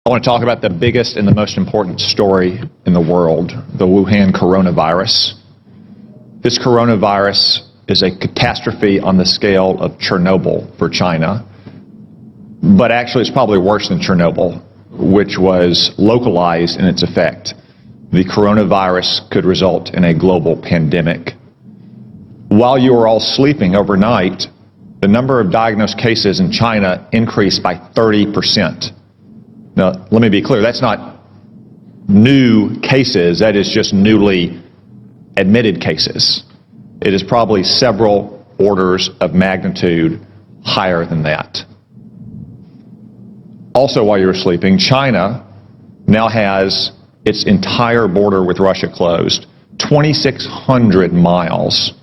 I want to talk about the biggest and the most important story in the world, the Wuhan coronavirus. This coronavirus is a catastrophe on the scale of Chernobyl for China, but actually it's probably worse than Chernobyl, which was localized in its effect. The coronavirus could result in a global pandemic. While you were all sleeping overnight, the number of diagnosed cases in China increased by 30%. Now, let me be clear, that's not new cases, that is just newly admitted cases. It is probably several orders of magnitude higher than that. Also, while you were sleeping, China now has its entire border with Russia closed. 2,600 miles,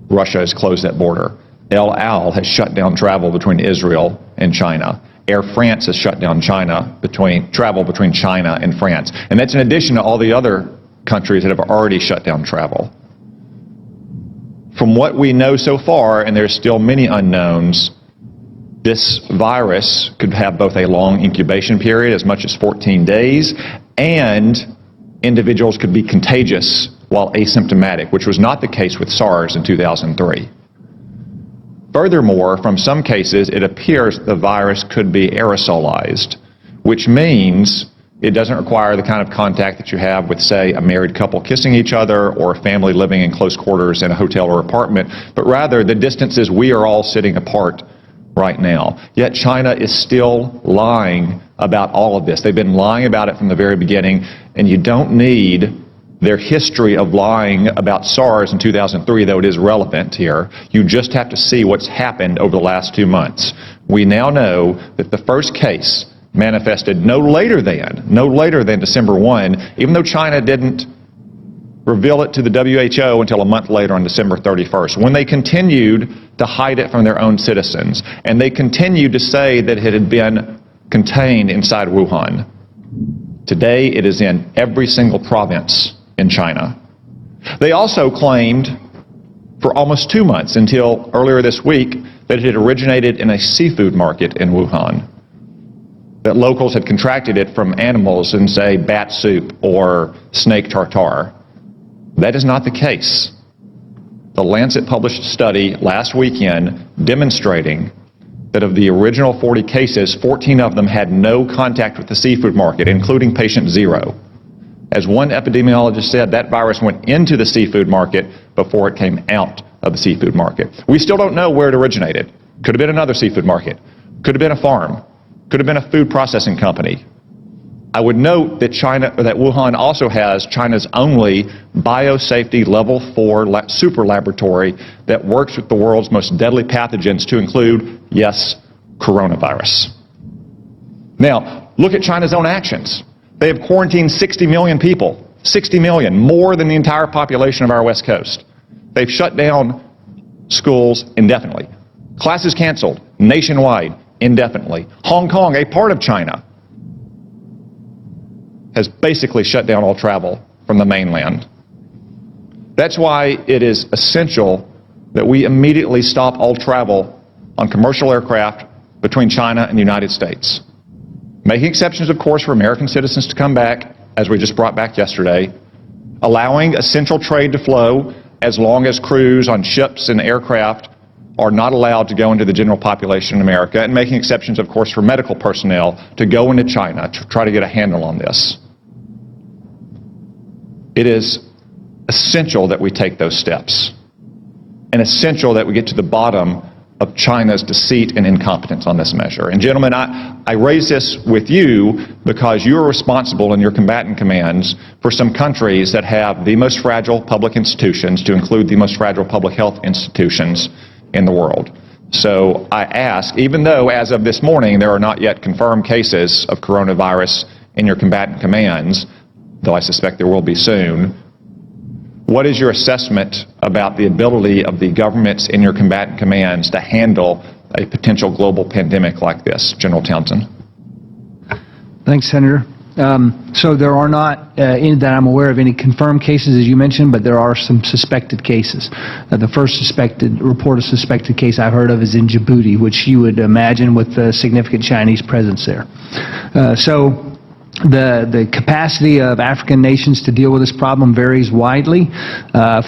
Russia has closed that border. El Al has shut down travel between Israel and China. Air France has shut down travel between China and France. And that's in addition to all the other countries that have already shut down travel. From what we know so far, and there's still many unknowns, this virus could have both a long incubation period, as much as 14 days, and individuals could be contagious while asymptomatic, which was not the case with SARS in 2003. Furthermore, from some cases, it appears the virus could be aerosolized, which means it doesn't require the kind of contact that you have with, say, a married couple kissing each other or a family living in close quarters in a hotel or apartment, but rather the distances we are all sitting apart right now. Yet China is still lying about all of this. They've been lying about it from the very beginning, and you don't need their history of lying about SARS in 2003, though it is relevant here. You just have to see what's happened over the last 2 months. We now know that the first case manifested no later than December 1, even though China didn't reveal it to the WHO until a month later on December 31st, when they continued to hide it from their own citizens. And they continued to say that it had been contained inside Wuhan. Today, it is in every single province in China. They also claimed for almost 2 months, until earlier this week, that it had originated in a seafood market in Wuhan, that locals had contracted it from animals in, say, bat soup or snake tartare. That is not the case. The Lancet published a study last weekend demonstrating that of the original 40 cases, 14 of them had no contact with the seafood market, including patient 0. As one epidemiologist said, that virus went into the seafood market before it came out of the seafood market. We still don't know where it originated. Could have been another seafood market. Could have been a farm. Could have been a food processing company. I would note that Wuhan also has China's only biosafety level 4 super laboratory that works with the world's most deadly pathogens, to include, yes, coronavirus. Now, look at China's own actions. They have quarantined 60 million people, 60 million, more than the entire population of our West Coast. They've shut down schools indefinitely. Classes canceled nationwide indefinitely. Hong Kong, a part of China, has basically shut down all travel from the mainland. That's why it is essential that we immediately stop all travel on commercial aircraft between China and the United States. Making exceptions, of course, for American citizens to come back, as we just brought back yesterday, allowing essential trade to flow as long as crews on ships and aircraft are not allowed to go into the general population in America, and making exceptions, of course, for medical personnel to go into China to try to get a handle on this. It is essential that we take those steps, and essential that we get to the bottom of China's deceit and incompetence on this measure. And gentlemen, I raise this with you because you're responsible in your combatant commands for some countries that have the most fragile public institutions, to include the most fragile public health institutions in the world. So I ask, even though as of this morning there are not yet confirmed cases of coronavirus in your combatant commands, though I suspect there will be soon, what is your assessment about the ability of the governments in your combatant commands to handle a potential global pandemic like this? General Townsend. Thanks, Senator. So there are not, that I'm aware of, any confirmed cases, as you mentioned, but there are some suspected cases. The first report of suspected case I've heard of is in Djibouti, which you would imagine with a significant Chinese presence there. So the capacity of African nations to deal with this problem varies widely.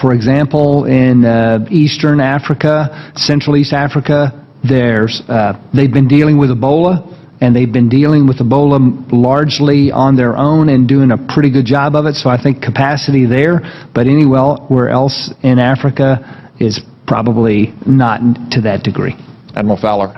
For example, in Eastern Africa, Central East Africa, they've been dealing with Ebola, and they've been dealing with Ebola largely on their own and doing a pretty good job of it. So I think capacity there, but anywhere else in Africa is probably not to that degree. Admiral Fowler.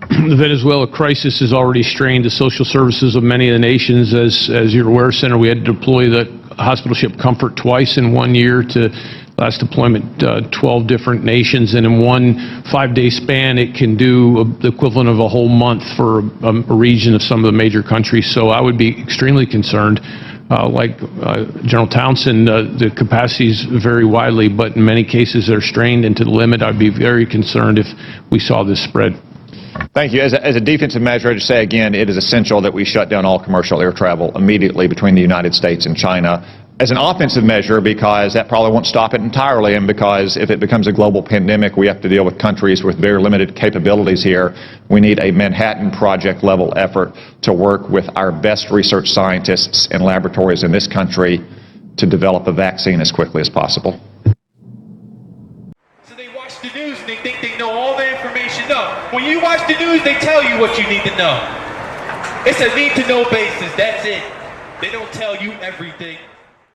The Venezuela crisis has already strained the social services of many of the nations. As you're aware, Senator, we had to deploy the hospital ship Comfort twice in 1 year to last deployment 12 different nations, and in one 5-day span it can do the equivalent of a whole month for a region of some of the major countries. So I would be extremely concerned. Like General Townsend, the capacities vary widely, but in many cases they're strained and to the limit. I'd be very concerned if we saw this spread. Thank you. As a defensive measure, I just say again, it is essential that we shut down all commercial air travel immediately between the United States and China. As an offensive measure, because that probably won't stop it entirely, and because if it becomes a global pandemic, we have to deal with countries with very limited capabilities here. We need a Manhattan Project level effort to work with our best research scientists and laboratories in this country to develop a vaccine as quickly as possible. So they watch the news and they think they know all the information. No, when you watch the news, they tell you what you need to know. It's a need to know basis, that's it. They don't tell you everything.